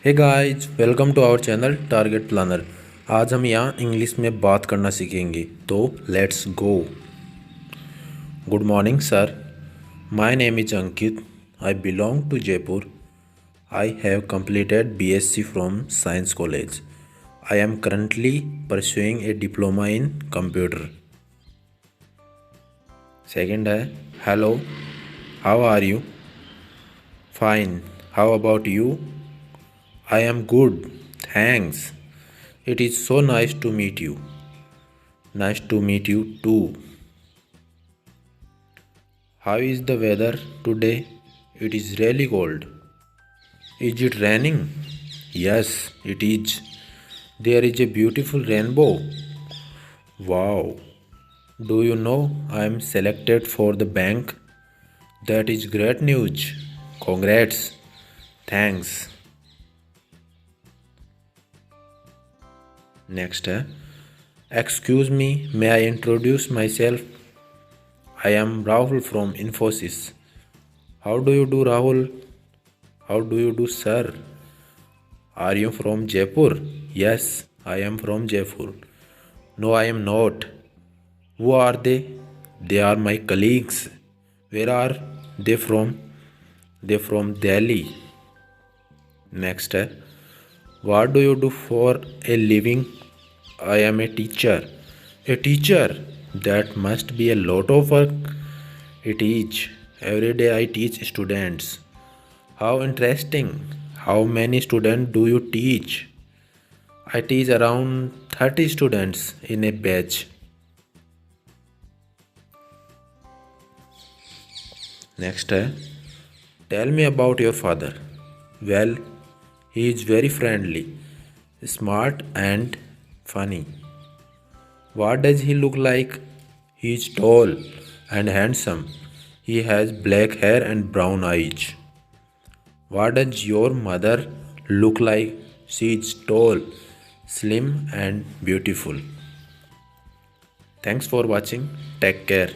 Hey guys, welcome to our channel target planner. आज हम यहाँ इंग्लिश में बात करना सीखेंगे, तो let's go. Good morning sir, my name is Ankit. I belong to Jaipur. I have completed BSc from Science College. I am currently pursuing a diploma in computer. Second है hello, how are you? Fine, how about you? I am good, thanks. It is so nice to meet you. Nice to meet you too. How is the weather today? It is really cold. Is it raining? Yes, it is. There is a beautiful rainbow. Wow. Do you know I am selected for the bank? That is great news. Congrats. Thanks. Next है Excuse me, may I introduce myself? I am Rahul from Infosys. How do you do, Rahul? How do you do, sir? Are you from Jaipur? Yes, I am from Jaipur. No, I am not. Who are they? They are my colleagues. Where are they from? They from Delhi. Next है What do you do for a living? I am a teacher. A teacher? That must be a lot of work. It is. Every day I teach students. How interesting. How many students do you teach? I teach around 30 students in a batch. Next है Tell me about your father. Well, he is very friendly, smart and funny. What does he look like? He is tall and handsome. He has black hair and brown eyes. What does your mother look like? She is tall, slim and beautiful. Thanks for watching. Take care.